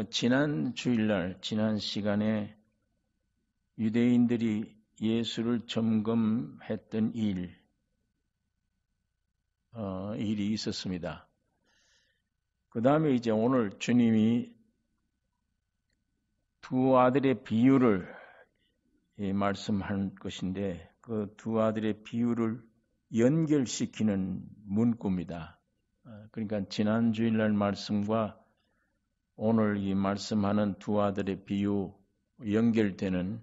우리가 지난 주일날, 지난 시간에 유대인들이 예수를 점검했던 일이 있었습니다. 그 다음에 이제 오늘 주님이 두 아들의 비유를 말씀한 것인데 그 두 아들의 비유를 연결시키는 문구입니다. 그러니까 지난 주일날 말씀과 오늘 이 말씀하는 두 아들의 비유 연결되는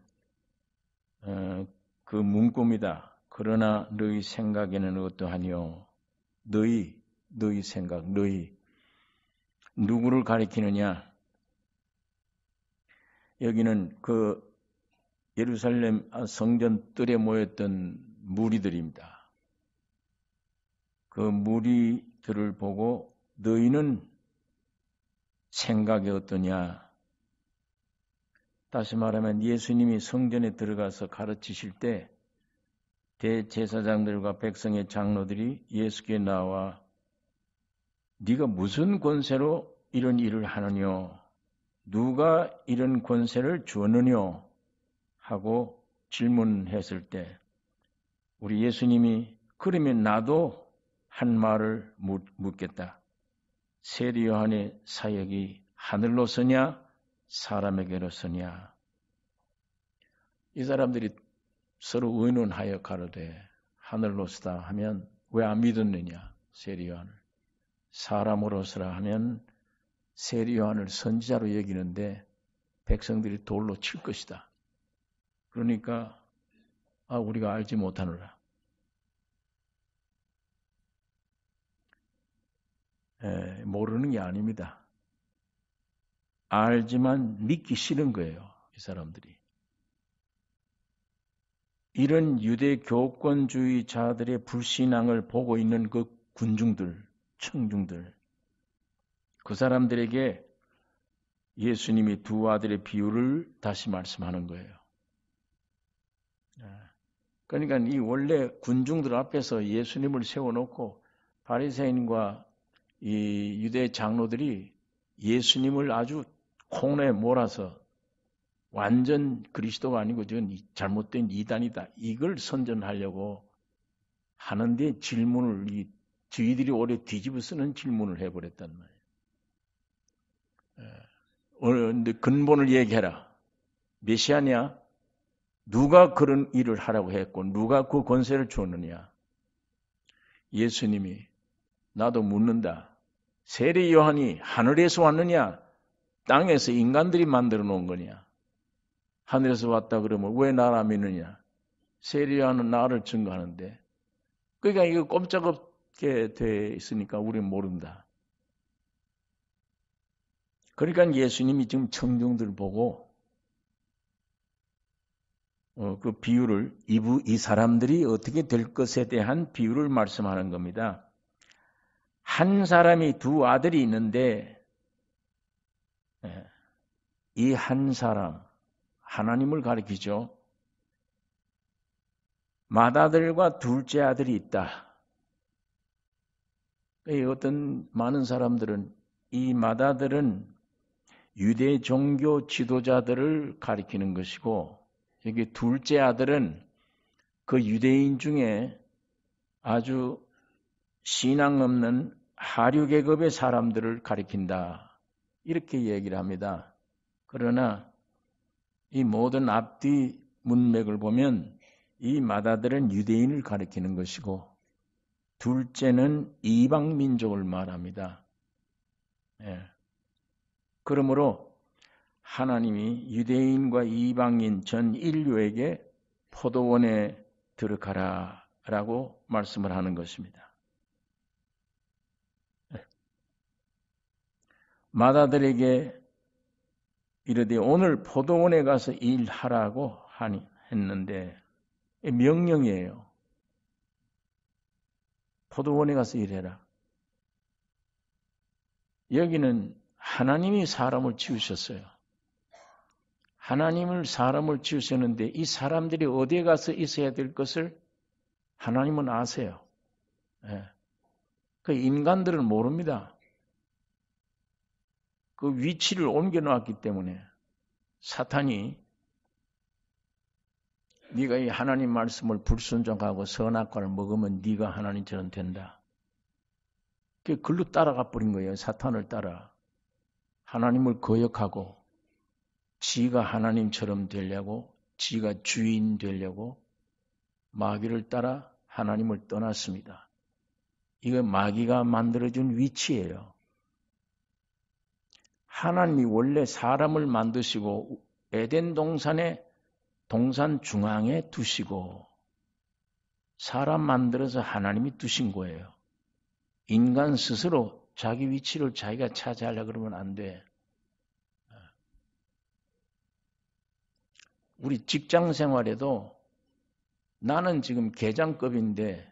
그 문구입니다. 그러나 너희 생각에는 어떠하니요? 너희 생각, 너희 누구를 가리키느냐? 여기는 그 예루살렘 성전 뜰에 모였던 무리들입니다. 그 무리들을 보고 너희는 생각이 어떠냐? 다시 말하면 예수님이 성전에 들어가서 가르치실 때 대제사장들과 백성의 장로들이 예수께 나와 네가 무슨 권세로 이런 일을 하느냐? 누가 이런 권세를 주었느냐? 하고 질문했을 때 우리 예수님이 그러면 나도 한 말을 묻겠다. 세리 요한의 사역이 하늘로서냐 사람에게로서냐. 이 사람들이 서로 의논하여 가로되 하늘로서다 하면 왜 안 믿었느냐 세리 요한을. 사람으로서라 하면 세리 요한을 선지자로 여기는데 백성들이 돌로 칠 것이다. 그러니까 우리가 알지 못하노라. 모르는 게 아닙니다. 알지만 믿기 싫은 거예요. 이 사람들이. 이런 유대 교권주의자들의 불신앙을 보고 있는 그 군중들, 청중들, 그 사람들에게 예수님이 두 아들의 비유를 다시 말씀하는 거예요. 그러니까 이 원래 군중들 앞에서 예수님을 세워놓고 바리새인과 이 유대 장로들이 예수님을 아주 콩에 몰아서 완전 그리스도가 아니고 저건 잘못된 이단이다. 이걸 선전하려고 하는데 질문을 저희들이 오래 뒤집어 쓰는 질문을 해버렸단 말이에요. 근본을 얘기해라. 메시아냐? 누가 그런 일을 하라고 했고 누가 그 권세를 주었느냐? 예수님이 나도 묻는다. 세례 요한이 하늘에서 왔느냐? 땅에서 인간들이 만들어 놓은 거냐? 하늘에서 왔다 그러면 왜 나를 안 믿느냐? 세례 요한은 나를 증거하는데. 그러니까 이거 꼼짝없게 돼 있으니까 우리는 모른다. 그러니까 예수님이 지금 청중들 보고 그 비유를 이 사람들이 어떻게 될 것에 대한 비유를 말씀하는 겁니다. 한 사람이 두 아들이 있는데 이 한 사람 하나님을 가리키죠. 맏아들과 둘째 아들이 있다. 어떤 많은 사람들은 이 맏아들은 유대 종교 지도자들을 가리키는 것이고 여기 둘째 아들은 그 유대인 중에 아주 신앙 없는 하류계급의 사람들을 가리킨다. 이렇게 얘기를 합니다. 그러나 이 모든 앞뒤 문맥을 보면 이 맏아들은 유대인을 가리키는 것이고 둘째는 이방민족을 말합니다. 그러므로 하나님이 유대인과 이방인 전 인류에게 포도원에 들어가라 라고 말씀을 하는 것입니다. 맏아들에게 이르되 오늘 포도원에 가서 일하라고 했는데 명령이에요. 포도원에 가서 일해라. 여기는 하나님이 사람을 지으셨어요. 하나님을 사람을 지으셨는데 이 사람들이 어디에 가서 있어야 될 것을 하나님은 아세요. 그 인간들은 모릅니다. 그 위치를 옮겨놓았기 때문에 사탄이 네가 이 하나님 말씀을 불순종하고 선악과를 먹으면 네가 하나님처럼 된다. 그게 글로 따라가 버린 거예요. 사탄을 따라. 하나님을 거역하고 지가 하나님처럼 되려고, 지가 주인 되려고 마귀를 따라 하나님을 떠났습니다. 이거 마귀가 만들어준 위치예요. 하나님이 원래 사람을 만드시고 에덴 동산에 동산 중앙에 두시고 사람 만들어서 하나님이 두신 거예요. 인간 스스로 자기 위치를 자기가 차지하려고 그러면 안 돼. 우리 직장 생활에도 나는 지금 계장급인데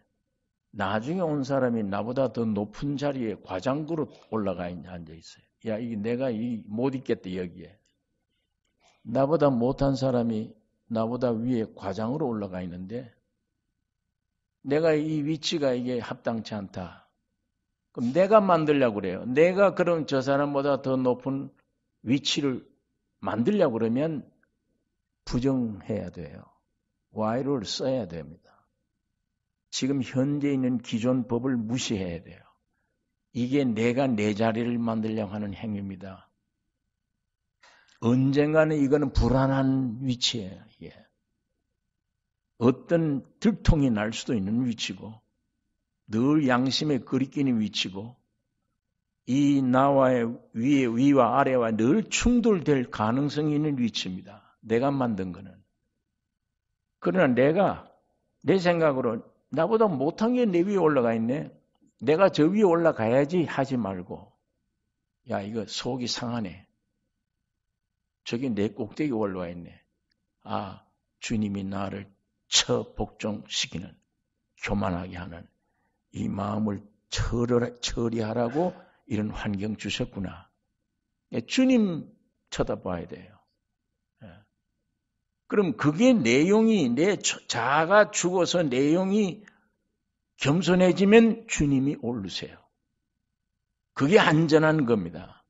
나중에 온 사람이 나보다 더 높은 자리에 과장그룹 올라가 앉아 있어요. 야, 이게 내가 못 있겠다 여기에. 나보다 못한 사람이 나보다 위에 과장으로 올라가 있는데 내가 이 위치가 이게 합당치 않다. 그럼 내가 만들려고 그래요. 내가 그럼 저 사람보다 더 높은 위치를 만들려고 그러면 부정해야 돼요. Y를 써야 됩니다. 지금 현재 있는 기존 법을 무시해야 돼요. 이게 내가 내 자리를 만들려고 하는 행위입니다. 언젠가는 이거는 불안한 위치예요. 이게. 어떤 들통이 날 수도 있는 위치고 늘 양심에 거리끼는 위치고 이 나와의 위와 아래와 늘 충돌될 가능성이 있는 위치입니다. 내가 만든 거는. 그러나 내가 내 생각으로 나보다 못한 게 내 위에 올라가 있네. 내가 저 위에 올라가야지 하지 말고 야 이거 속이 상하네. 저기 내 꼭대기에 올라와 있네. 아 주님이 나를 처복종시키는 교만하게 하는 이 마음을 처리하라고 이런 환경 주셨구나. 주님 쳐다봐야 돼요. 그럼 그게 내용이 내 자아가 죽어서 내용이 겸손해지면 주님이 오르세요. 그게 안전한 겁니다.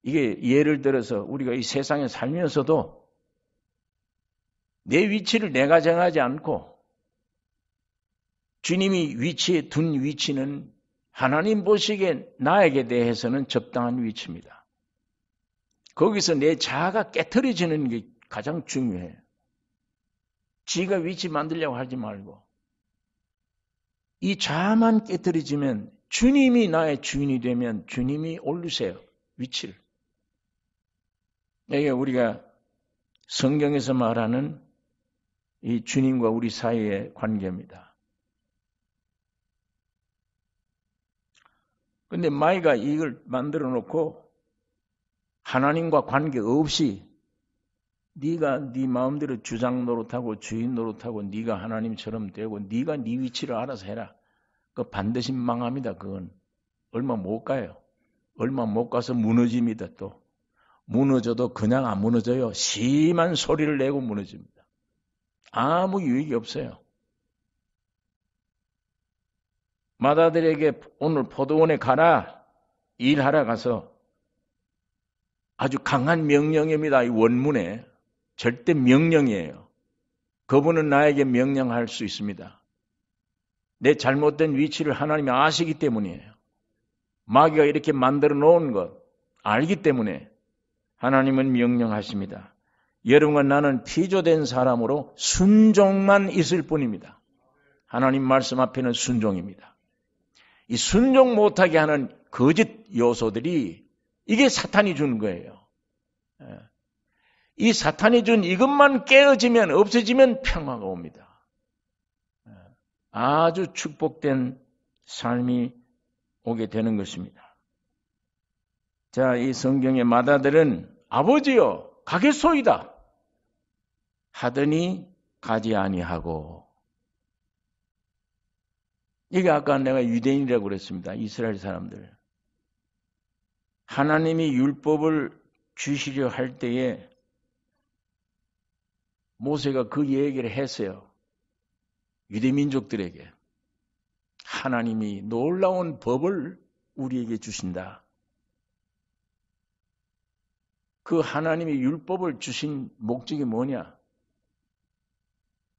이게 예를 들어서 우리가 이 세상에 살면서도 내 위치를 내가 정하지 않고 주님이 위치에 둔 위치는 하나님 보시기에 나에게 대해서는 적당한 위치입니다. 거기서 내 자아가 깨트려지는 게 가장 중요해요. 지가 위치 만들려고 하지 말고 이 자아만 깨트려지면 주님이 나의 주인이 되면 주님이 오르세요. 위치를. 이게 우리가 성경에서 말하는 이 주님과 우리 사이의 관계입니다. 그런데 마귀가 이걸 만들어 놓고 하나님과 관계 없이 네가 네 마음대로 주장 노릇하고 주인 노릇하고 네가 하나님처럼 되고 네가 네 위치를 알아서 해라. 그 반드시 망합니다. 그건 얼마 못 가요. 얼마 못 가서 무너집니다. 또 무너져도 그냥 안 무너져요. 심한 소리를 내고 무너집니다. 아무 유익이 없어요. 마다들에게 오늘 포도원에 가라. 일하러 가서 아주 강한 명령입니다. 이 원문에. 절대 명령이에요. 그분은 나에게 명령할 수 있습니다. 내 잘못된 위치를 하나님이 아시기 때문이에요. 마귀가 이렇게 만들어 놓은 것 알기 때문에 하나님은 명령하십니다. 여러분과 나는 피조된 사람으로 순종만 있을 뿐입니다. 하나님 말씀 앞에는 순종입니다. 이 순종 못하게 하는 거짓 요소들이 이게 사탄이 준 거예요. 이 사탄이 준 이것만 깨어지면 없어지면 평화가 옵니다. 아주 축복된 삶이 오게 되는 것입니다. 자, 이 성경의 마다들은 아버지여 가겠소이다 하더니 가지 아니하고 이게 아까 내가 유대인이라고 그랬습니다. 이스라엘 사람들. 하나님이 율법을 주시려 할 때에 모세가 그 얘기를 했어요. 유대민족들에게. 하나님이 놀라운 법을 우리에게 주신다. 그 하나님이 율법을 주신 목적이 뭐냐?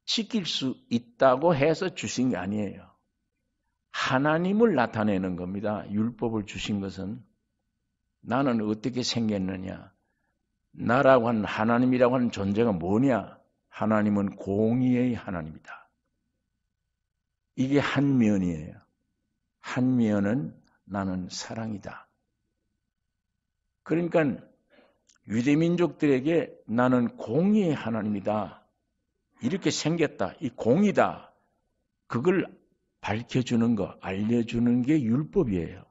지킬 수 있다고 해서 주신 게 아니에요. 하나님을 나타내는 겁니다. 율법을 주신 것은. 나는 어떻게 생겼느냐? 나라고 하는 하나님이라고 하는 존재가 뭐냐? 하나님은 공의의 하나님이다. 이게 한 면이에요. 한 면은 나는 사랑이다. 그러니까 유대민족들에게 나는 공의의 하나님이다. 이렇게 생겼다. 이 공의다. 그걸 밝혀주는 거, 알려주는 게 율법이에요.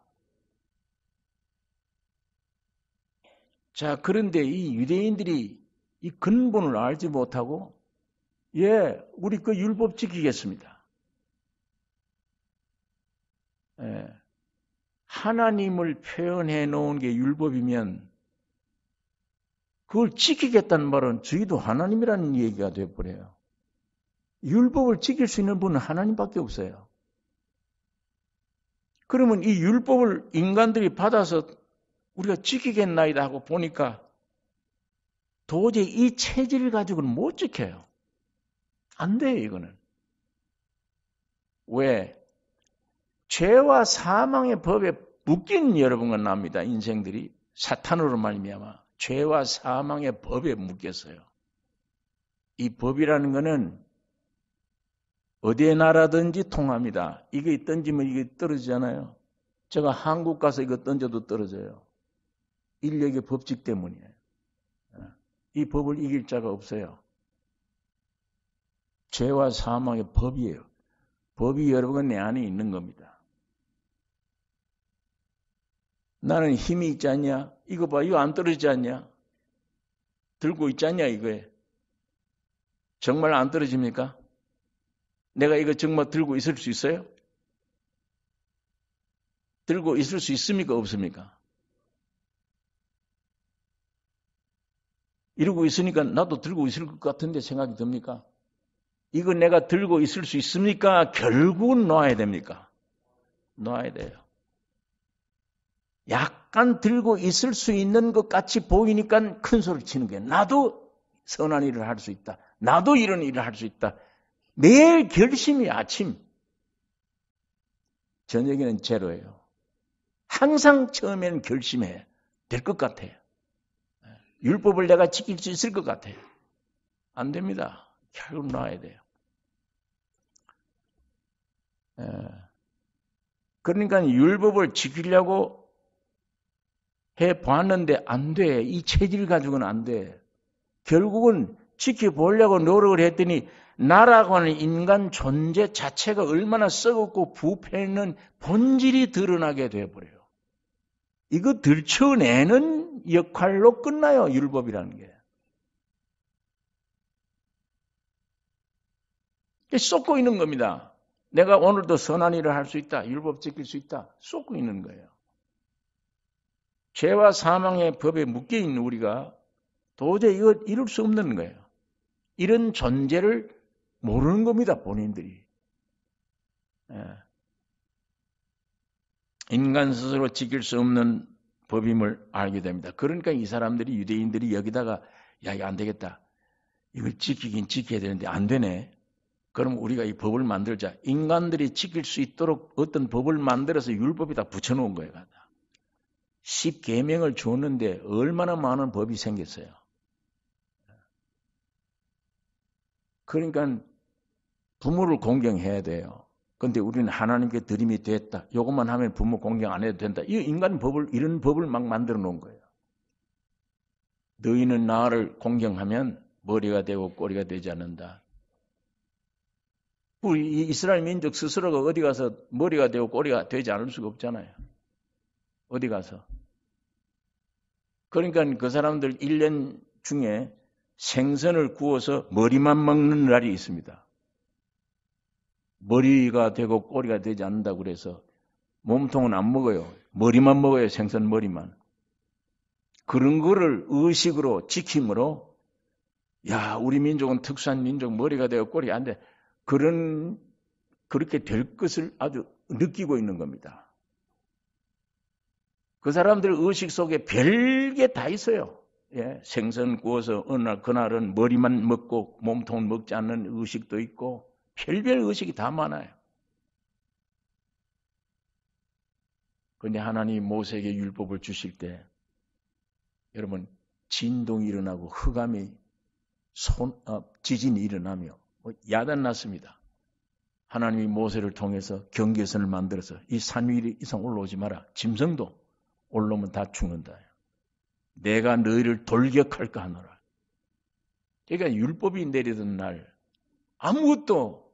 자, 그런데 이 유대인들이 이 근본을 알지 못하고, 우리 그 율법 지키겠습니다. 하나님을 표현해 놓은 게 율법이면 그걸 지키겠다는 말은 저희도 하나님이라는 얘기가 되어버려요. 율법을 지킬 수 있는 분은 하나님밖에 없어요. 그러면 이 율법을 인간들이 받아서 우리가 지키겠나이다 하고 보니까 도저히 이 체질을 가지고는 못 지켜요. 안 돼요, 이거는. 왜? 죄와 사망의 법에 묶인 여러분과 납니다. 인생들이 사탄으로 말미암아 죄와 사망의 법에 묶였어요. 이 법이라는 것은 어디에 나라든지 통합니다. 이게 던지면 이게 떨어지잖아요. 제가 한국 가서 이거 던져도 떨어져요. 인력의 법칙 때문이에요. 이 법을 이길 자가 없어요. 죄와 사망의 법이에요. 법이 여러분 내 안에 있는 겁니다. 나는 힘이 있지 않냐? 이거 봐, 이거 안 떨어지지 않냐? 들고 있지 않냐, 이거에? 정말 안 떨어집니까? 내가 이거 정말 들고 있을 수 있어요? 들고 있을 수 있습니까? 없습니까? 이러고 있으니까 나도 들고 있을 것 같은데 생각이 듭니까? 이거 내가 들고 있을 수 있습니까? 결국은 놔야 됩니까? 놔야 돼요. 약간 들고 있을 수 있는 것 같이 보이니까 큰 소리 치는 거예요. 나도 선한 일을 할 수 있다. 나도 이런 일을 할 수 있다. 매일 결심이 아침. 저녁에는 제로예요. 항상 처음에는 결심해. 될 것 같아요. 율법을 내가 지킬 수 있을 것 같아요. 안 됩니다. 결국 놔야 돼요. 그러니까 율법을 지키려고 해봤는데 안 돼. 이 체질 가지고는 안 돼. 결국은 지켜보려고 노력을 했더니 나라고 하는 인간 존재 자체가 얼마나 썩었고 부패했는 본질이 드러나게 되어버려요. 이거 들춰내는 역할로 끝나요. 율법이라는 게. 쏟고 있는 겁니다. 내가 오늘도 선한 일을 할 수 있다. 율법 지킬 수 있다. 쏟고 있는 거예요. 죄와 사망의 법에 묶여있는 우리가 도저히 이거 이룰 수 없는 거예요. 이런 존재를 모르는 겁니다. 본인들이. 인간 스스로 지킬 수 없는 법임을 알게 됩니다. 그러니까 이 사람들이 유대인들이 여기다가 이거 안 되겠다. 이걸 지키긴 지켜야 되는데 안 되네. 그럼 우리가 이 법을 만들자. 인간들이 지킬 수 있도록 어떤 법을 만들어서 율법에다 붙여놓은 거예요. 10계명을 줬는데 얼마나 많은 법이 생겼어요. 그러니까 부모를 공경해야 돼요. 그런데 우리는 하나님께 드림이 됐다. 이것만 하면 부모 공경 안 해도 된다. 이 인간 법을 이런 법을 막 만들어 놓은 거예요. 너희는 나를 공경하면 머리가 되고 꼬리가 되지 않는다. 우리 이스라엘 민족 스스로가 어디 가서 머리가 되고 꼬리가 되지 않을 수가 없잖아요. 어디 가서. 그러니까 그 사람들 1년 중에 생선을 구워서 머리만 먹는 날이 있습니다. 머리가 되고 꼬리가 되지 않는다고 그래서 몸통은 안 먹어요. 머리만 먹어요. 생선 머리만. 그런 거를 의식으로 지킴으로 우리 민족은 특수한 민족 머리가 되고 꼬리가 안 돼. 그렇게 될 것을 아주 느끼고 있는 겁니다. 그 사람들 의식 속에 별게 다 있어요. 예, 생선 구워서 어느 날 그날은 머리만 먹고 몸통을 먹지 않는 의식도 있고 별별 의식이 다 많아요. 그런데 하나님이 모세에게 율법을 주실 때 여러분 진동이 일어나고 흑암이 지진이 일어나며 야단났습니다. 하나님이 모세를 통해서 경계선을 만들어서 이 산 위로 이상 올라오지 마라. 짐승도 올라오면 다 죽는다. 내가 너희를 돌격할까 하노라. 그러니까 율법이 내리던 날 아무것도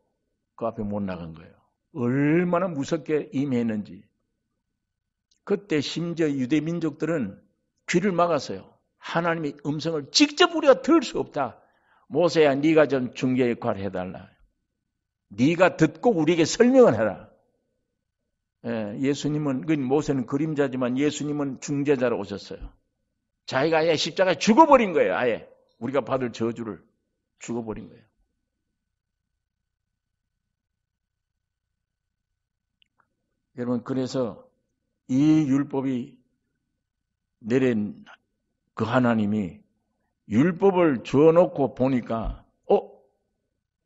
그 앞에 못 나간 거예요. 얼마나 무섭게 임했는지. 그때 심지어 유대 민족들은 귀를 막았어요. 하나님의 음성을 직접 우리가 들을 수 없다. 모세야 네가 좀 중재 역할을 해달라. 네가 듣고 우리에게 설명을 해라. 예수님은 모세는 그림자지만 예수님은 중재자로 오셨어요. 자기가 아예 십자가에 죽어버린 거예요. 아예 우리가 받을 저주를 죽어버린 거예요. 여러분 그래서 이 율법이 내린 그 하나님이 율법을 주어놓고 보니까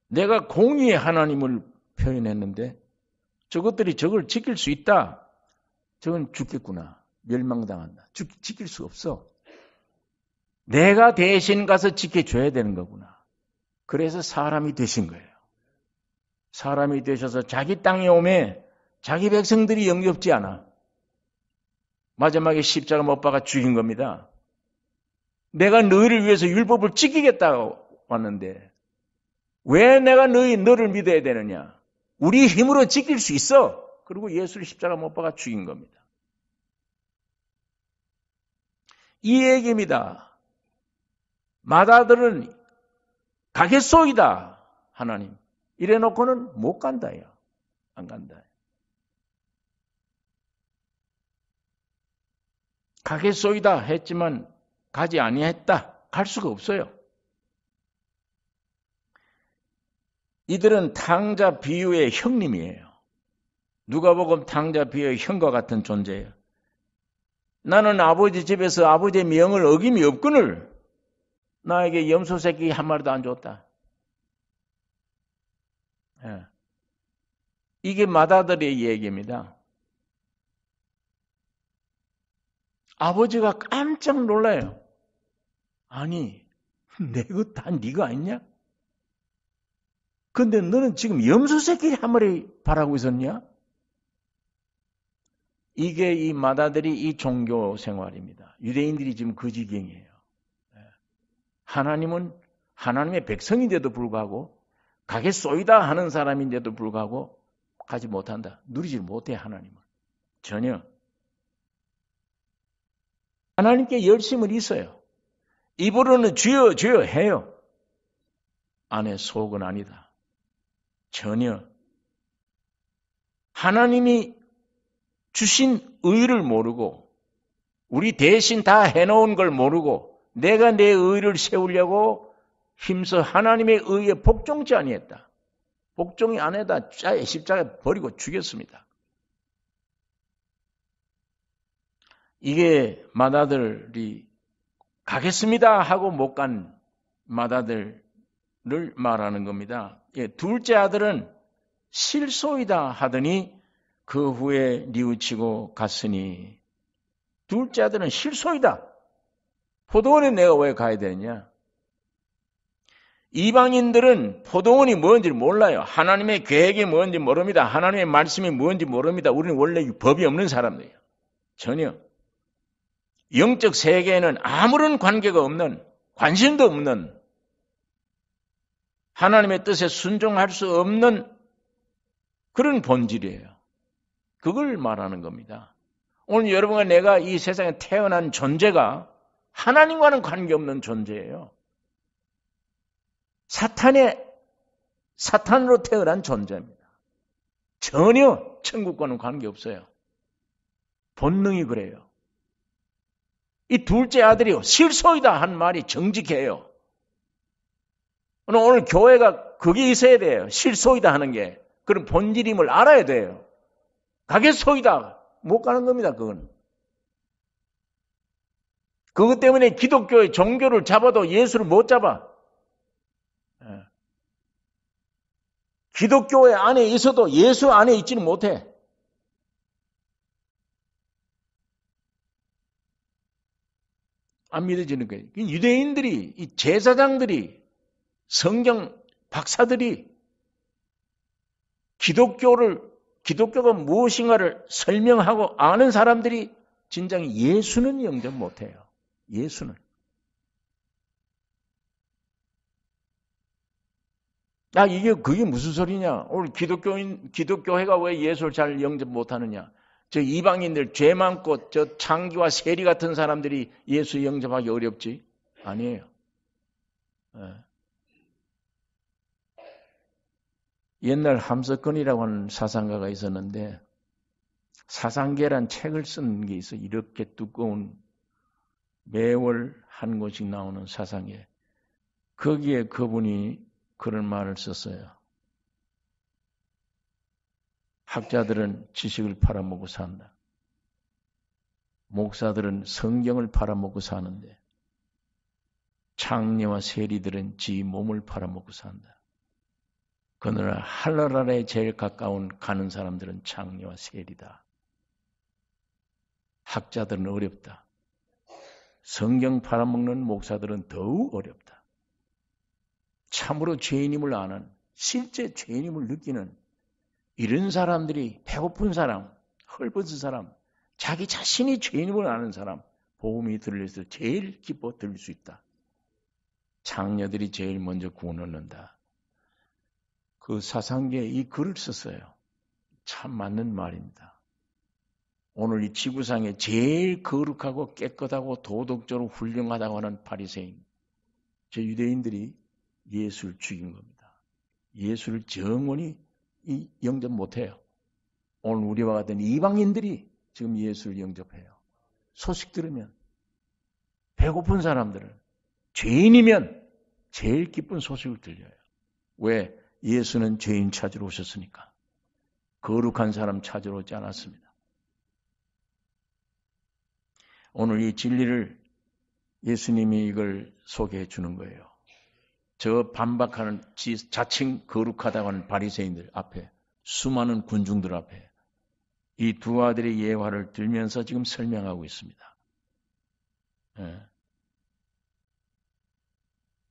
내가 공의의 하나님을 표현했는데 저것들이 저걸 지킬 수 있다. 저건 죽겠구나. 멸망당한다. 지킬 수 없어. 내가 대신 가서 지켜줘야 되는 거구나. 그래서 사람이 되신 거예요. 사람이 되셔서 자기 땅에 오매 자기 백성들이 영접지 않아. 마지막에 십자가 못 박아 죽인 겁니다. 내가 너희를 위해서 율법을 지키겠다고 왔는데 왜 내가 너를 믿어야 되느냐? 우리 힘으로 지킬 수 있어. 그리고 예수를 십자가 못 박아 죽인 겁니다. 이 얘기입니다. 마다들은 가겠소이다. 하나님. 이래 놓고는 못 간다요. 안 간다. 가겠소이다 했지만 가지 아니했다. 갈 수가 없어요. 이들은 탕자 비유의 형님이에요. 누가복음 탕자 비유의 형과 같은 존재예요. 나는 아버지 집에서 아버지의 명을 어김이 없거늘 나에게 염소 새끼 한 마리도 안 줬다. 이게 마다들의 얘기입니다. 아버지가 깜짝 놀라요. 아니, 내 거 다 네가 아니냐? 근데 너는 지금 염소 새끼 한 마리 바라고 있었냐? 이게 이 마다들이 이 종교 생활입니다. 유대인들이 지금 그 지경이에요. 하나님은 하나님의 백성인데도 불구하고 가겠소이다 하는 사람인데도 불구하고 가지 못한다. 누리지 못해 하나님을. 전혀. 하나님께 열심은 있어요. 입으로는 주여 주여 해요. 안에 속은 아니다. 전혀. 하나님이 주신 의를 모르고 우리 대신 다 해놓은 걸 모르고 내가 내 의를 세우려고 힘써 하나님의 의에 복종치 아니했다. 복종이 안 해다 십자가에 버리고 죽였습니다. 이게 마다들이 가겠습니다 하고 못 간 마다들을 말하는 겁니다. 둘째 아들은 실소이다 하더니 그 후에 뉘우치고 갔으니 둘째 아들은 실소이다. 포도원에 내가 왜 가야 되느냐? 이방인들은 포도원이 뭔지 몰라요. 하나님의 계획이 뭔지 모릅니다. 하나님의 말씀이 뭔지 모릅니다. 우리는 원래 법이 없는 사람들이에요. 전혀. 영적 세계에는 아무런 관계가 없는, 관심도 없는, 하나님의 뜻에 순종할 수 없는 그런 본질이에요. 그걸 말하는 겁니다. 오늘 여러분과 내가 이 세상에 태어난 존재가 하나님과는 관계없는 존재예요. 사탄으로 태어난 존재입니다. 전혀 천국과는 관계없어요. 본능이 그래요. 이 둘째 아들이 실소이다 한 말이 정직해요. 오늘 교회가 그게 있어야 돼요. 실소이다 하는 게. 그런 본질임을 알아야 돼요. 가겠소이다. 못 가는 겁니다. 그건. 그것 때문에 기독교의 종교를 잡아도 예수를 못 잡아. 기독교의 안에 있어도 예수 안에 있지는 못해. 안 믿어지는 거예요. 유대인들이, 이 제사장들이, 성경 박사들이 기독교가 무엇인가를 설명하고 아는 사람들이 진정 예수는 영접 못해요. 예수는. 그게 무슨 소리냐? 오늘 기독교회가 왜 예수를 잘 영접 못하느냐? 저 이방인들 죄 많고 저 창기와 세리 같은 사람들이 예수 영접하기 어렵지? 아니에요. 옛날 함석헌이라고 하는 사상가가 있었는데 사상계란 책을 쓴 게 있어. 이렇게 두꺼운 매월 한 권씩 나오는 사상계. 거기에 그분이 그런 말을 썼어요. 학자들은 지식을 팔아먹고 산다. 목사들은 성경을 팔아먹고 사는데 창녀와 세리들은 지 몸을 팔아먹고 산다. 그러나 하늘 아래에 제일 가까운 가는 사람들은 창녀와 세리다. 학자들은 어렵다. 성경 팔아먹는 목사들은 더욱 어렵다. 참으로 죄인임을 아는, 실제 죄인임을 느끼는 이런 사람들이 배고픈 사람, 헐벗은 사람, 자기 자신이 죄인임을 아는 사람, 복음이 들려서 제일 기뻐 들릴 수 있다. 창녀들이 제일 먼저 구원 얻는다. 그 사상계에 이 글을 썼어요. 참 맞는 말입니다. 오늘 이 지구상에 제일 거룩하고 깨끗하고 도덕적으로 훌륭하다고 하는 바리새인, 저 유대인들이 예수를 죽인 겁니다. 예수를 정원히 영접 못해요. 오늘 우리와 같은 이방인들이 지금 예수를 영접해요. 소식 들으면 배고픈 사람들은 죄인이면 제일 기쁜 소식을 들려요. 왜? 예수는 죄인 찾으러 오셨으니까. 거룩한 사람 찾으러 오지 않았습니다. 오늘 이 진리를 예수님이 이걸 소개해 주는 거예요. 저 반박하는 자칭 거룩하다고 하는 바리새인들 앞에, 수많은 군중들 앞에 이 두 아들의 예화를 들면서 지금 설명하고 있습니다.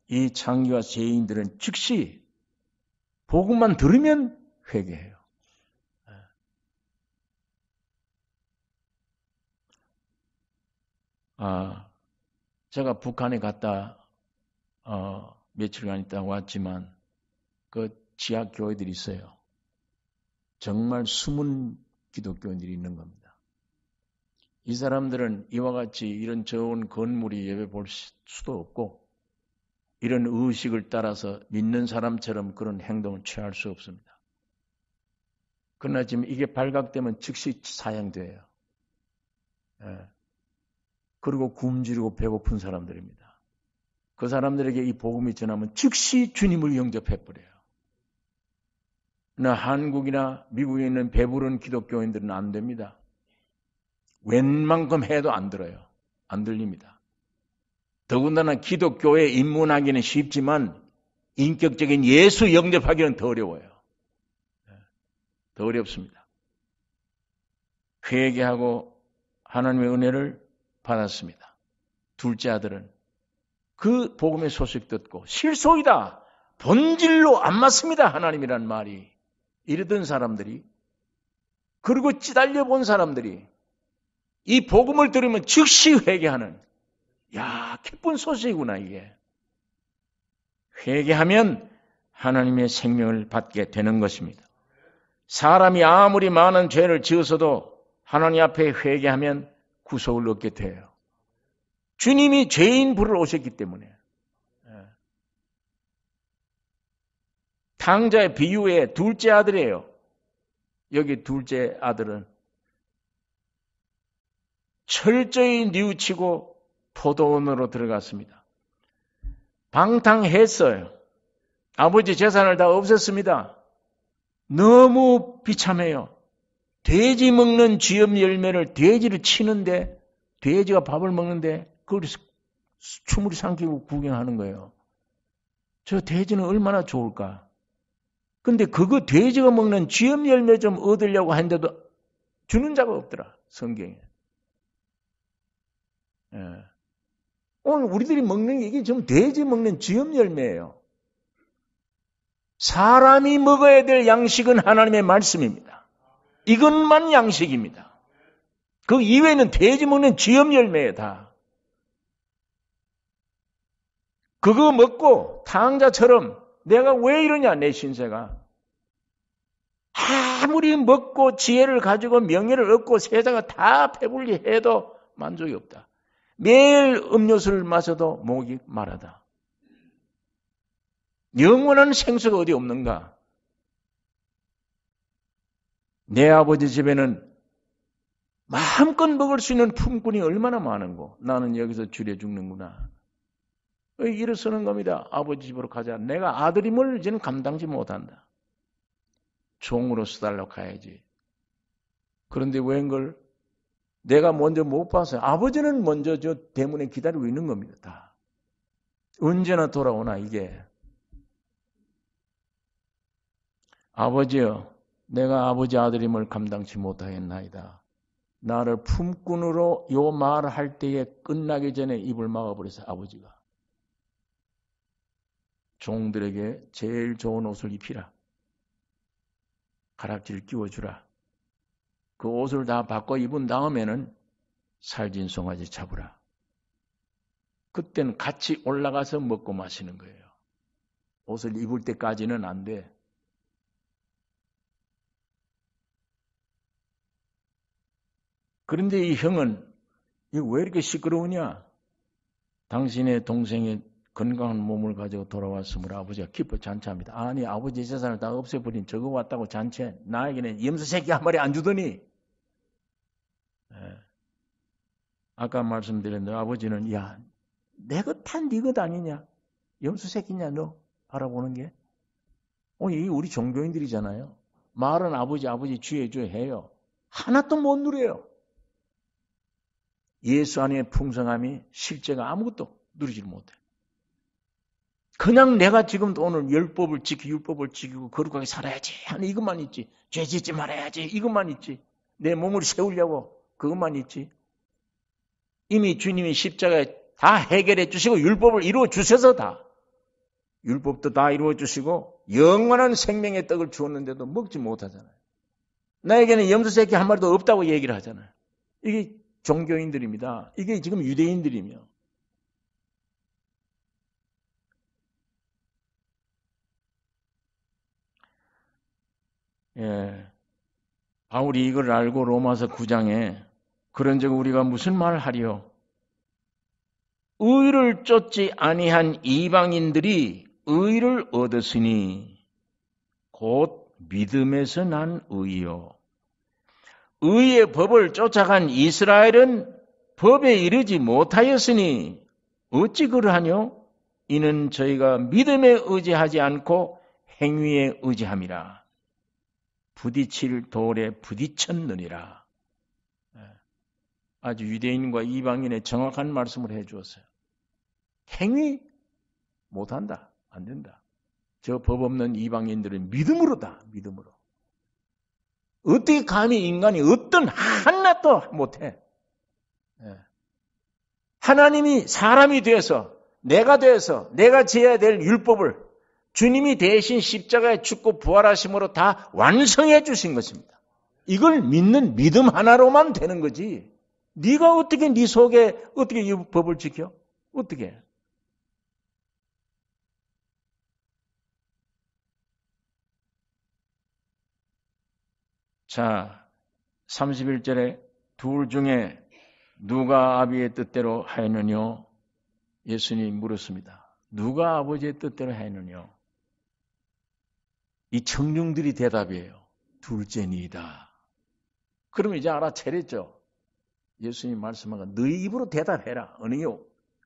이 창기와 세인들은 즉시 복음만 들으면 회개해요. 제가 북한에 갔다 며칠간 있다 왔지만 그 지하 교회들이 있어요. 정말 숨은 기독교인들이 있는 겁니다. 이 사람들은 이와 같이 이런 좋은 건물이 예배 볼 수도 없고 이런 의식을 따라서 믿는 사람처럼 그런 행동을 취할 수 없습니다. 그러나 지금 이게 발각되면 즉시 사형돼요. 그리고 굶주리고 배고픈 사람들입니다. 그 사람들에게 이 복음이 전하면 즉시 주님을 영접해버려요. 그러나 한국이나 미국에 있는 배부른 기독교인들은 안 됩니다. 웬만큼 해도 안 들어요. 안 들립니다. 더군다나 기독교에 입문하기는 쉽지만 인격적인 예수 영접하기는 더 어려워요. 더 어렵습니다. 회개하고 하나님의 은혜를 받았습니다. 둘째 아들은 그 복음의 소식 듣고 실소이다. 본질로 안 맞습니다. 하나님이란 말이. 이러던 사람들이, 그리고 찌달려 본 사람들이 이 복음을 들으면 즉시 회개하는, 기쁜 소식이구나 이게. 회개하면 하나님의 생명을 받게 되는 것입니다. 사람이 아무리 많은 죄를 지어서도 하나님 앞에 회개하면 구속을 얻게 돼요. 주님이 죄인 부르러 오셨기 때문에. 탕자의 비유의 둘째 아들이에요. 여기 둘째 아들은 철저히 뉘우치고 포도원으로 들어갔습니다. 방탕했어요. 아버지 재산을 다 없앴습니다. 너무 비참해요. 돼지 먹는 쥐염 열매를 돼지를 치는데, 돼지가 밥을 먹는데 그걸 춤을 삼키고 구경하는 거예요. 저 돼지는 얼마나 좋을까? 근데 그거 돼지가 먹는 쥐염 열매 좀 얻으려고 하는데도 주는 자가 없더라, 성경에. 예. 오늘 우리들이 먹는 게 이게 좀 돼지 먹는 쥐염 열매예요. 사람이 먹어야 될 양식은 하나님의 말씀입니다. 이것만 양식입니다. 그 이외에는 돼지 먹는 쥐염 열매예요, 다. 그거 먹고 탕자처럼 내가 왜 이러냐, 내 신세가. 아무리 먹고 지혜를 가지고 명예를 얻고 세상을 다 배불리 해도 만족이 없다. 매일 음료수를 마셔도 목이 마르다. 영원한 생수가 어디 없는가? 내 아버지 집에는 마음껏 먹을 수 있는 품꾼이 얼마나 많은고 나는 여기서 줄여 죽는구나. 일어서는 겁니다. 아버지 집으로 가자. 내가 아들임을 이제는 감당지 못한다. 종으로 써달라고 가야지. 그런데 웬걸 내가 먼저 못 봤어요. 아버지는 먼저 저 대문에 기다리고 있는 겁니다. 다. 언제나 돌아오나 이게. 아버지여, 내가 아버지 아들임을 감당치 못하겠나이다. 나를 품꾼으로 요 말을 할 때에 끝나기 전에 입을 막아버렸어요. 아버지가. 종들에게 제일 좋은 옷을 입히라. 가락지를 끼워주라. 그 옷을 다 바꿔 입은 다음에는 살진 송아지 잡으라. 그때는 같이 올라가서 먹고 마시는 거예요. 옷을 입을 때까지는 안 돼. 그런데 이 형은 왜 이렇게 시끄러우냐? 당신의 동생의 건강한 몸을 가지고 돌아왔으므로 아버지가 기뻐 잔치합니다. 아니 아버지 재산을 다 없애버린 저거 왔다고 잔치해. 나에게는 염소 새끼 한 마리 안 주더니. 네. 아까 말씀드린 대로 아버지는 야 내 것 다 네 것 아니냐? 염소 새끼냐 너? 바라보는 게. 이 우리 종교인들이잖아요. 말은 아버지 주의 해요. 하나도 못 누려요. 예수 안에 풍성함이 실제가 아무것도 누리지를 못해. 그냥 내가 지금 오늘 율법을 지키고 거룩하게 살아야지 하는 이것만 있지. 죄 짓지 말아야지 이것만 있지. 내 몸을 세우려고 그것만 있지. 이미 주님이 십자가에 다 해결해 주시고 율법을 이루어 주셔서 다. 율법도 다 이루어 주시고 영원한 생명의 떡을 주었는데도 먹지 못하잖아요. 나에게는 염소 새끼 한 마리도 없다고 얘기를 하잖아요. 이게 종교인들입니다. 이게 지금 유대인들이며. 예. 바울이 이걸 알고 로마서 9장에 그런즉 우리가 무슨 말 하리요? 의를 쫓지 아니한 이방인들이 의를 얻었으니 곧 믿음에서 난 의요. 의의 법을 쫓아간 이스라엘은 법에 이르지 못하였으니 어찌 그러하뇨? 이는 저희가 믿음에 의지하지 않고 행위에 의지함이라. 부딪힐 돌에 부딪혔느니라. 아주 유대인과 이방인의 정확한 말씀을 해 주었어요. 행위 못한다. 안 된다. 저 법 없는 이방인들은 믿음으로다. 믿음으로. 어떻게 감히 인간이 어떤 하나도 못해. 하나님이 사람이 되어서 내가 지어야 될 율법을 주님이 대신 십자가에 죽고 부활하심으로 다 완성해 주신 것입니다. 이걸 믿는 믿음 하나로만 되는 거지. 네가 어떻게 네 속에 어떻게 이 법을 지켜? 어떻게? 자, 31절에 둘 중에 누가 아비의 뜻대로 하였느뇨? 예수님이 물었습니다. 누가 아버지의 뜻대로 하였느뇨? 이 청중들이 대답이에요. 둘째니이다. 그러면 이제 알아차렸죠. 예수님 말씀하고 너희 입으로 대답해라. 어느 게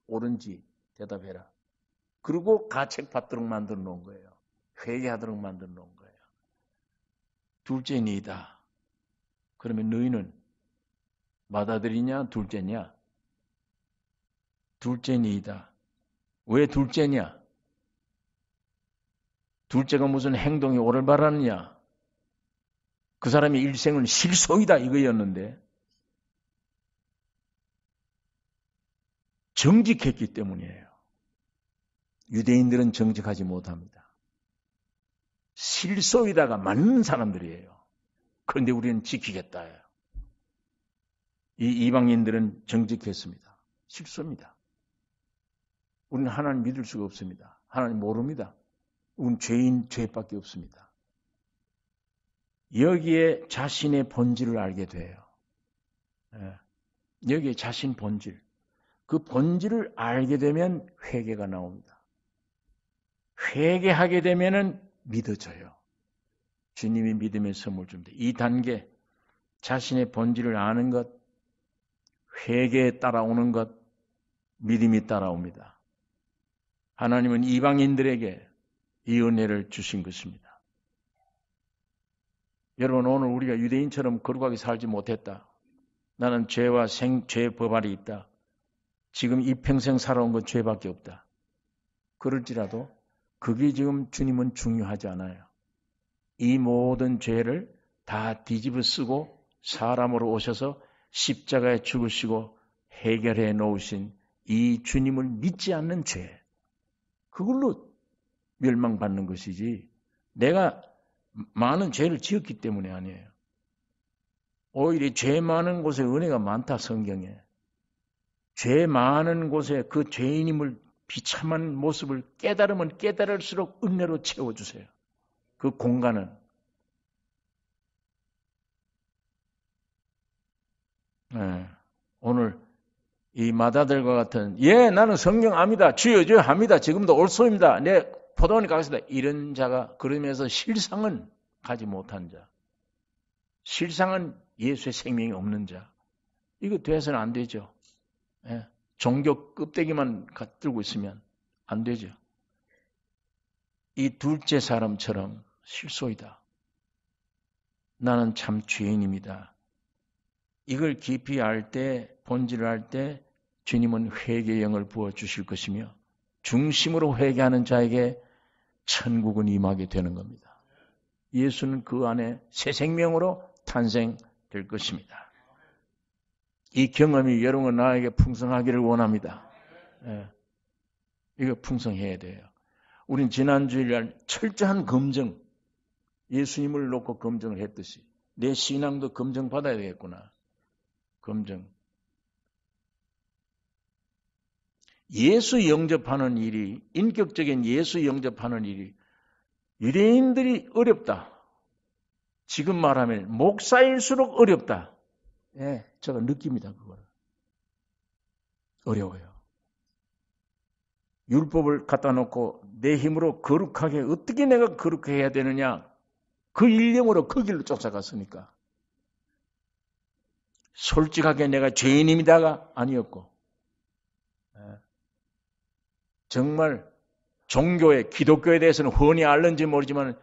옳은지 대답해라. 그리고 가책 받도록 만들어 놓은 거예요. 회개하도록 만들어 놓은 거예요. 둘째니이다. 그러면 너희는 맏아들이냐 둘째냐? 둘째니이다. 왜 둘째냐? 둘째가 무슨 행동이 오를바라느냐? 그 사람의 일생은 실속이다 이거였는데 정직했기 때문이에요. 유대인들은 정직하지 못합니다. 실속이다가 맞는 사람들이에요. 그런데 우리는 지키겠다. 이 이방인들은 정직했습니다. 실수입니다. 우리는 하나님 믿을 수가 없습니다. 하나님 모릅니다. 우리는 죄밖에 없습니다. 여기에 자신의 본질을 알게 돼요. 여기에 자신 본질. 그 본질을 알게 되면 회개가 나옵니다. 회개하게 되면은 믿어져요. 주님이 믿음의 선물 줍니다. 이 단계, 자신의 본질을 아는 것, 회개에 따라오는 것, 믿음이 따라옵니다. 하나님은 이방인들에게 이 은혜를 주신 것입니다. 여러분, 오늘 우리가 유대인처럼 거룩하게 살지 못했다. 나는 죄와 죄의 법알이 있다. 지금 이 평생 살아온 건 죄밖에 없다. 그럴지라도 그게 지금 주님은 중요하지 않아요. 이 모든 죄를 다 뒤집어 쓰고 사람으로 오셔서 십자가에 죽으시고 해결해 놓으신 이 주님을 믿지 않는 죄, 그걸로 멸망받는 것이지 내가 많은 죄를 지었기 때문에 아니에요. 오히려 죄 많은 곳에 은혜가 많다. 성경에. 죄 많은 곳에 그 죄인임을 비참한 모습을 깨달으면 깨달을수록 은혜로 채워주세요. 그 공간은. 오늘 이 마다들과 같은 나는 성경 압니다. 주여 주여 합니다. 지금도 옳소입니다. 내 포도원에 가겠습니다. 이런 자가 그러면서 실상은 가지 못한 자. 실상은 예수의 생명이 없는 자. 이거 돼서는 안 되죠. 종교 껍데기만 들고 있으면 안 되죠. 이 둘째 사람처럼 실소이다. 나는 참 죄인입니다. 이걸 깊이 알 때, 본질을 알 때 주님은 회개의 영을 부어주실 것이며 중심으로 회개하는 자에게 천국은 임하게 되는 겁니다. 예수는 그 안에 새 생명으로 탄생될 것입니다. 이 경험이 여러분 나에게 풍성하기를 원합니다. 이거 풍성해야 돼요. 우린 지난주일 철저한 검증, 예수님을 놓고 검증을 했듯이 내 신앙도 검증받아야 되겠구나. 검증. 예수 영접하는 일이, 인격적인 예수 영접하는 일이 유대인들이 어렵다. 지금 말하면 목사일수록 어렵다. 제가 느낍니다. 그걸. 어려워요. 율법을 갖다 놓고 내 힘으로 거룩하게 어떻게 내가 거룩하게 해야 되느냐. 그 일념으로 그 길로 쫓아갔으니까. 솔직하게 내가 죄인입니다가 아니었고 정말 종교에 기독교에 대해서는 훤히 알는지 모르지만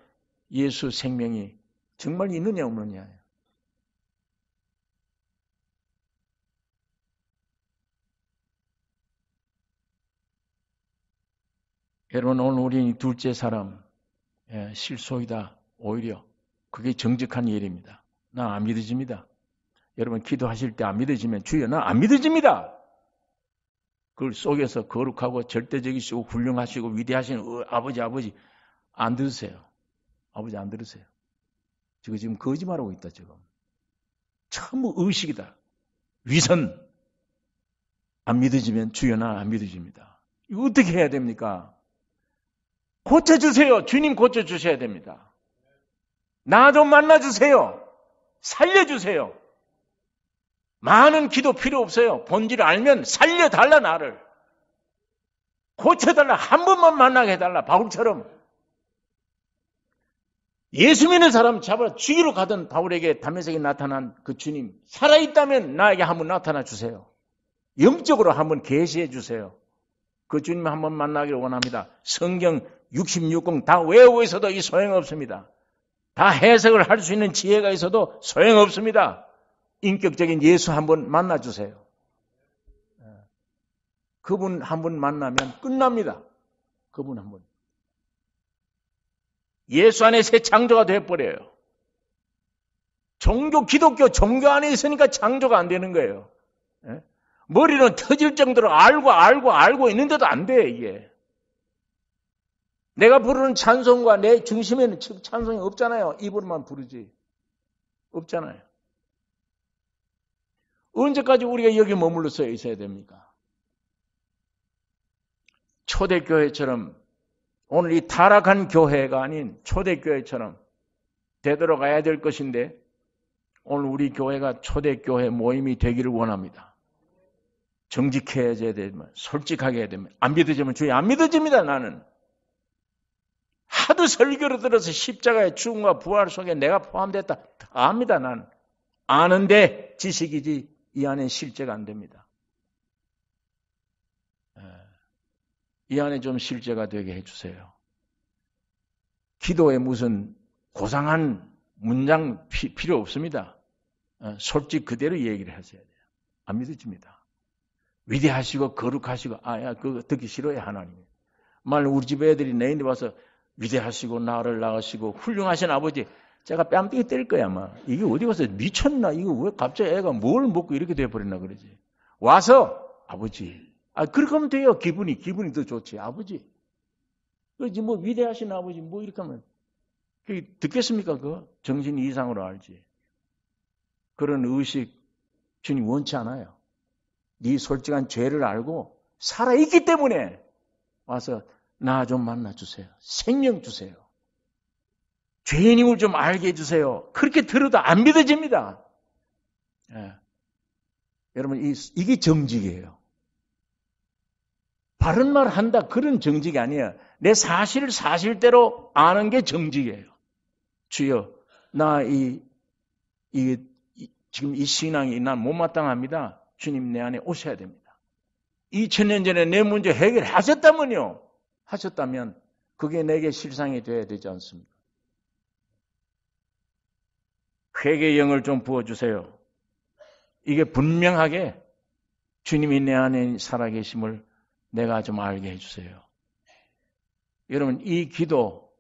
예수 생명이 정말 있느냐 없느냐. 여러분 오늘 우리 둘째 사람 실속이다. 오히려 그게 정직한 일입니다. 나 안 믿어집니다. 여러분 기도하실 때 안 믿어지면 주여 나 안 믿어집니다. 그걸 속에서 거룩하고 절대적이시고 훌륭하시고 위대하신 아버지 안 들으세요. 아버지 안 들으세요. 지금 거짓말하고 있다 지금. 전부 의식이다. 위선. 안 믿어지면 주여 나 안 믿어집니다. 이거 어떻게 해야 됩니까? 고쳐주세요. 주님 고쳐주셔야 됩니다. 나 좀 만나주세요. 살려주세요. 많은 기도 필요 없어요. 본질을 알면 살려달라 나를. 고쳐달라. 한 번만 만나게 해달라. 바울처럼. 예수 믿는 사람 잡아 죽이러 가던 바울에게 담에색에 나타난 그 주님 살아있다면 나에게 한번 나타나 주세요. 영적으로 한번 계시해 주세요. 그 주님 한번 만나기를 원합니다. 성경 66권 다 외우고 있어도 이 소용없습니다. 다 해석을 할 수 있는 지혜가 있어도 소용없습니다. 인격적인 예수 한번 만나주세요. 그분 한 분 만나면 끝납니다. 그분 한 분. 예수 안에 새 창조가 되어버려요. 기독교 종교 안에 있으니까 창조가 안 되는 거예요. 예? 머리는 터질 정도로 알고 있는데도 안 돼, 이게. 내가 부르는 찬송과 내 중심에는 찬송이 없잖아요. 입으로만 부르지. 없잖아요. 언제까지 우리가 여기 머물러서 있어야 됩니까? 초대교회처럼 오늘 이 타락한 교회가 아닌 초대교회처럼 되돌아가야 될 것인데 오늘 우리 교회가 초대교회 모임이 되기를 원합니다. 정직해져야 되면 솔직하게 해야 되면 안 믿어지면 주의 안 믿어집니다. 나는. 하도 설교를 들어서 십자가의 죽음과 부활 속에 내가 포함됐다. 다 압니다. 나는. 아는데 지식이지 이 안에 실제가 안 됩니다. 이 안에 좀 실제가 되게 해주세요. 기도에 무슨 고상한 문장 필요 없습니다. 솔직 그대로 얘기를 하셔야 돼요. 안 믿어집니다. 위대하시고 거룩하시고 그거 듣기 싫어요. 하나님. 말 우리 집 애들이 내 인데 와서 위대하시고 나를 낳으시고 훌륭하신 아버지 제가 뺨때기 때릴 거야 아마. 이게 어디 가서 미쳤나 이거 왜 갑자기 애가 뭘 먹고 이렇게 돼버렸나 그러지. 와서 아버지 그렇게 하면 돼요. 기분이 더 좋지. 아버지. 그렇지 뭐 위대하신 아버지 뭐 이렇게 하면 듣겠습니까? 그거? 정신 이상으로 알지. 그런 의식 주님 원치 않아요. 네 솔직한 죄를 알고 살아있기 때문에 와서 나 좀 만나주세요. 생명 주세요. 죄인임을 좀 알게 해주세요. 그렇게 들어도 안 믿어집니다. 예. 여러분 이게 정직이에요. 바른 말 한다 그런 정직이 아니에요. 내 사실을 사실대로 아는 게 정직이에요. 주여 나 지금 이 신앙이 난 못마땅합니다. 주님 내 안에 오셔야 됩니다. 2000년 전에 내 문제 해결하셨다면요. 하셨다면 그게 내게 실상이 되어야 되지 않습니까? 회개의 영을 좀 부어주세요. 이게 분명하게 주님이 내 안에 살아계심을 내가 좀 알게 해주세요. 여러분 이 기도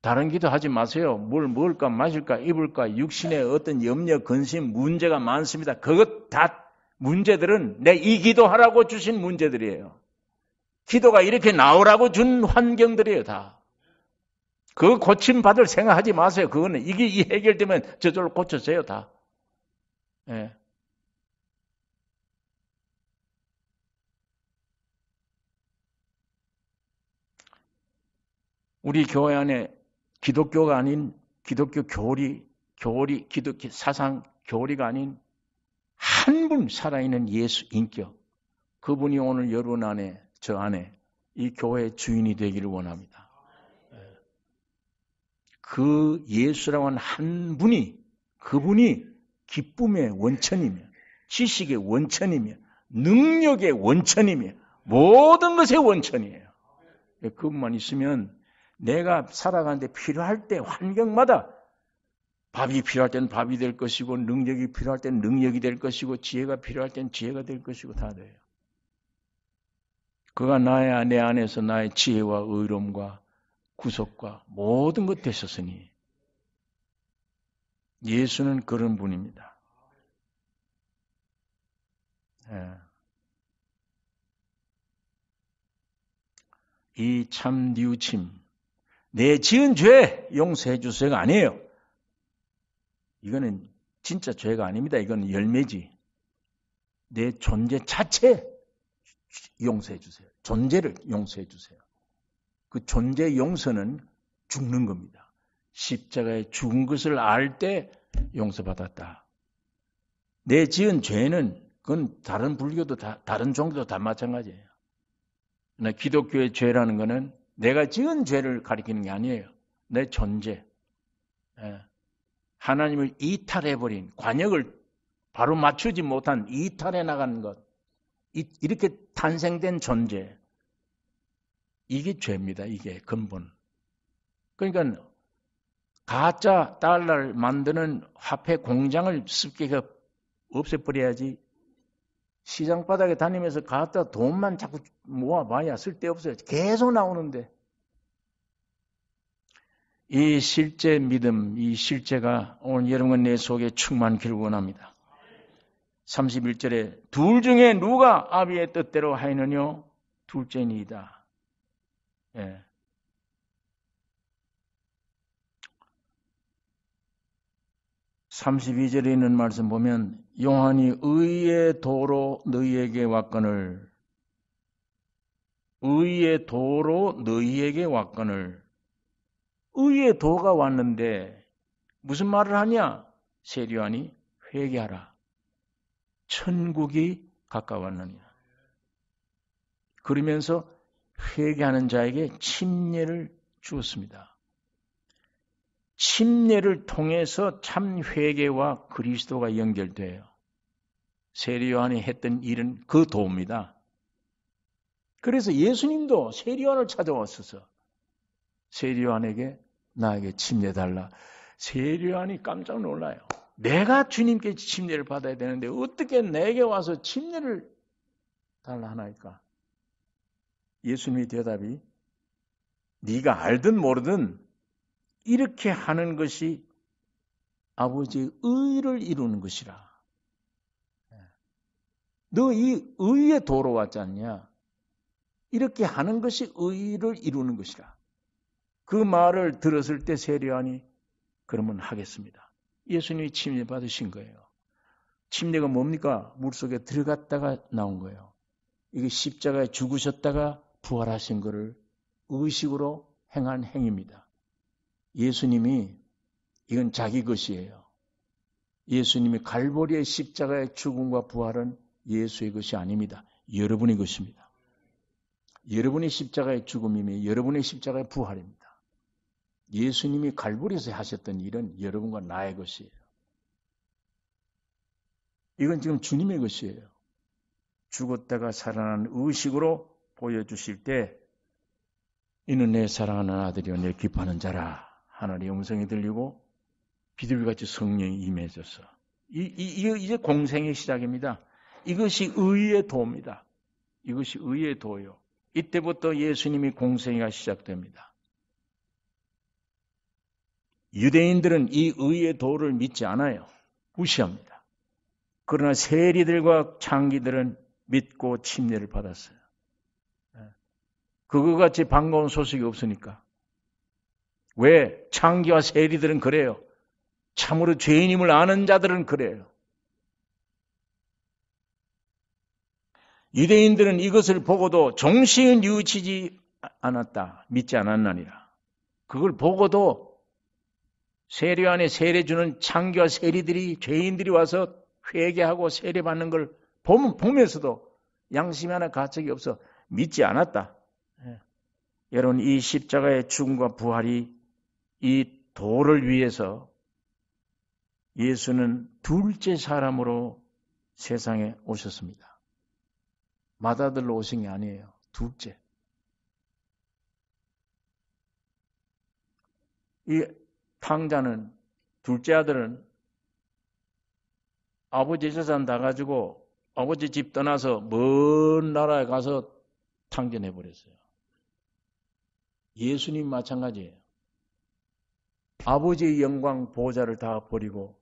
다른 기도 하지 마세요. 뭘 먹을까 마실까 입을까 육신의 어떤 염려 근심 문제가 많습니다. 그것 다 문제들은 내 이 기도하라고 주신 문제들이에요. 기도가 이렇게 나오라고 준 환경들이에요. 다. 그거 고침받을 생각하지 마세요. 그거는 이게 해결되면 저절로 고쳐져요. 다. 예. 우리 교회 안에 기독교가 아닌 기독교 기독교 사상 교리가 아닌 한 분 살아있는 예수 인격 그분이 오늘 여러분 안에 저 안에 이 교회의 주인이 되기를 원합니다. 그 예수라고 하는 한 분이 그분이 기쁨의 원천이며 지식의 원천이며 능력의 원천이며 모든 것의 원천이에요. 그분만 있으면 내가 살아가는데 필요할 때 환경마다 밥이 필요할 때는 밥이 될 것이고 능력이 필요할 때는 능력이 될 것이고 지혜가 필요할 때는 지혜가 될 것이고 다 돼요. 그가 내 안에서 나의 지혜와 의로움과 구속과 모든 것 되셨으니 예수는 그런 분입니다. 이 참 뉘우침 내 지은 죄 용서해 주세요가 아니에요. 이거는 진짜 죄가 아닙니다. 이건 열매지. 내 존재 자체 용서해 주세요. 존재를 용서해 주세요. 그 존재 용서는 죽는 겁니다. 십자가에 죽은 것을 알 때 용서받았다. 내 지은 죄는 그건 다른 불교도 다른 종교도 다 마찬가지예요. 그러나 기독교의 죄라는 것은 내가 지은 죄를 가리키는 게 아니에요. 내 존재. 하나님을 이탈해버린 관역을 바로 맞추지 못한 이탈해 나가는 것. 이렇게 탄생된 존재. 이게 죄입니다. 이게 근본. 그러니까 가짜 달러를 만드는 화폐 공장을 습격해 없애버려야지 시장 바닥에 다니면서 갖다 돈만 자꾸 모아봐야 쓸데없어요. 계속 나오는데. 이 실제 믿음, 이 실제가 오늘 여러분 내 속에 충만기를 원합니다. 31절에 둘 중에 누가 아비의 뜻대로 하느뇨? 둘째니이다. 예. 32절에 있는 말씀 보면 요한이 의의 도로 너희에게 왔거늘 의의 도로 너희에게 왔거늘 의의 도가 왔는데 무슨 말을 하냐? 세리요한이 회개하라. 천국이 가까웠느니라. 그러면서 회개하는 자에게 침례를 주었습니다. 침례를 통해서 참 회개와 그리스도가 연결돼요. 세리요한이 했던 일은 그 도입니다. 그래서 예수님도 세리요한을 찾아왔어서 세리요한에게 나에게 침례 달라. 세리요한이 깜짝 놀라요. 내가 주님께 침례를 받아야 되는데 어떻게 내게 와서 침례를 달라 하나이까? 예수님의 대답이 네가 알든 모르든 이렇게 하는 것이 아버지의 의를 이루는 것이라. 너 이 의의 도로 왔지 않냐? 이렇게 하는 것이 의를 이루는 것이라. 그 말을 들었을 때 세리요한이 그러면 하겠습니다. 예수님이 침례 받으신 거예요. 침례가 뭡니까? 물속에 들어갔다가 나온 거예요. 이게 십자가에 죽으셨다가 부활하신 것을 의식으로 행한 행위입니다. 예수님이 이건 자기 것이에요. 예수님이 갈보리의 십자가의 죽음과 부활은 예수의 것이 아닙니다. 여러분의 것입니다. 여러분의 십자가의 죽음이며 여러분의 십자가의 부활입니다. 예수님이 갈보리에서 하셨던 일은 여러분과 나의 것이에요. 이건 지금 주님의 것이에요. 죽었다가 살아난 의식으로 보여주실 때 이는 내 사랑하는 아들이요 내 기뻐하는 자라 하나님의 음성이 들리고 비둘기같이 성령이 임해져서 이제 공생의 시작입니다. 이것이 의의 도입니다. 이것이 의의 도요. 이때부터 예수님이 공생애가 시작됩니다. 유대인들은 이 의의 도를 믿지 않아요. 무시합니다. 그러나 세리들과 창기들은 믿고 침례를 받았어요. 그거 같이 반가운 소식이 없으니까. 왜? 창기와 세리들은 그래요. 참으로 죄인임을 아는 자들은 그래요. 유대인들은 이것을 보고도 정신은 뉘우치지 않았다. 믿지 않았나니라. 그걸 보고도 세례요한의 세례 주는 창기와 세리들이 죄인들이 와서 회개하고 세례 받는 걸 보면서도 양심이 하나 가책이 없어 믿지 않았다. 여러분 이 십자가의 죽음과 부활이 이 도를 위해서 예수는 둘째 사람으로 세상에 오셨습니다. 맏아들로 오신 게 아니에요. 둘째. 이 탕자는 둘째 아들은 아버지 재산 다 가지고 아버지 집 떠나서 먼 나라에 가서 탕진해버렸어요. 예수님 마찬가지예요. 아버지의 영광 보좌를 다 버리고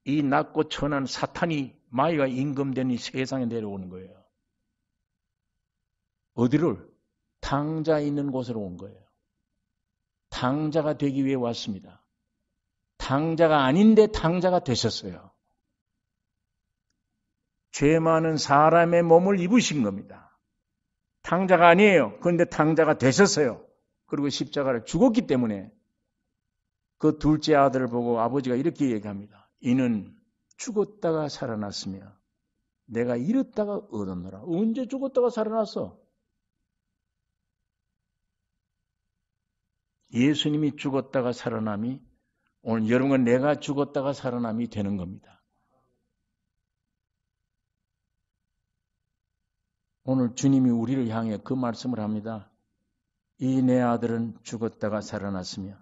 이 낮고 천한 사탄이 마귀가 임금된 이 세상에 내려오는 거예요. 어디를? 탕자 있는 곳으로 온 거예요. 탕자가 되기 위해 왔습니다. 탕자가 아닌데 탕자가 되셨어요. 죄 많은 사람의 몸을 입으신 겁니다. 탕자가 아니에요. 그런데 탕자가 되셨어요. 그리고 십자가를 죽었기 때문에 그 둘째 아들을 보고 아버지가 이렇게 얘기합니다. 이는 죽었다가 살아났으며 내가 잃었다가 얻었노라. 언제 죽었다가 살아났어? 예수님이 죽었다가 살아남이 오늘 여러분은 내가 죽었다가 살아남이 되는 겁니다. 오늘 주님이 우리를 향해 그 말씀을 합니다. 이 내 아들은 죽었다가 살아났으며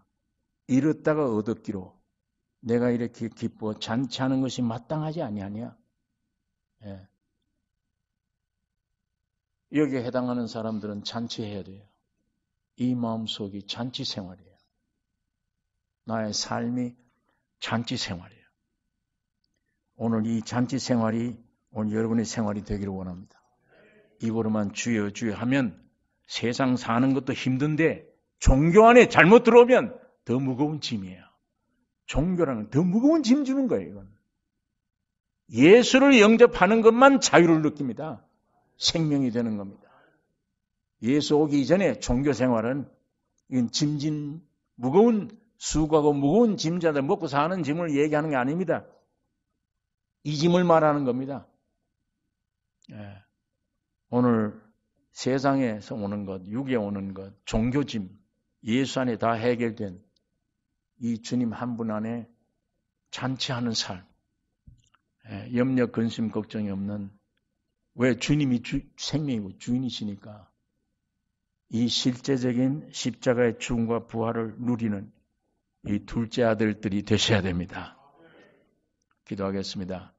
잃었다가 얻었기로 내가 이렇게 기뻐 잔치하는 것이 마땅하지 아니하냐? 예. 여기에 해당하는 사람들은 잔치해야 돼요. 이 마음속이 잔치 생활이에요. 나의 삶이 잔치 생활이에요. 오늘 이 잔치 생활이 오늘 여러분의 생활이 되기를 원합니다. 입으로만 주여 주여 하면 세상 사는 것도 힘든데 종교 안에 잘못 들어오면 더 무거운 짐이에요. 종교라는 더 무거운 짐 주는 거예요. 이건. 예수를 영접하는 것만 자유를 느낍니다. 생명이 되는 겁니다. 예수 오기 이전에 종교 생활은 이건 짐진 무거운 수고하고 무거운 짐자들 먹고 사는 짐을 얘기하는 게 아닙니다. 이 짐을 말하는 겁니다. 예. 오늘 세상에서 오는 것, 육에 오는 것, 종교짐, 예수 안에 다 해결된 이 주님 한 분 안에 잔치하는 삶, 예. 염려, 근심, 걱정이 없는 왜 주님이 생명이고 주인이시니까 이 실제적인 십자가의 죽음과 부활을 누리는 이 둘째 아들들이 되셔야 됩니다. 기도하겠습니다.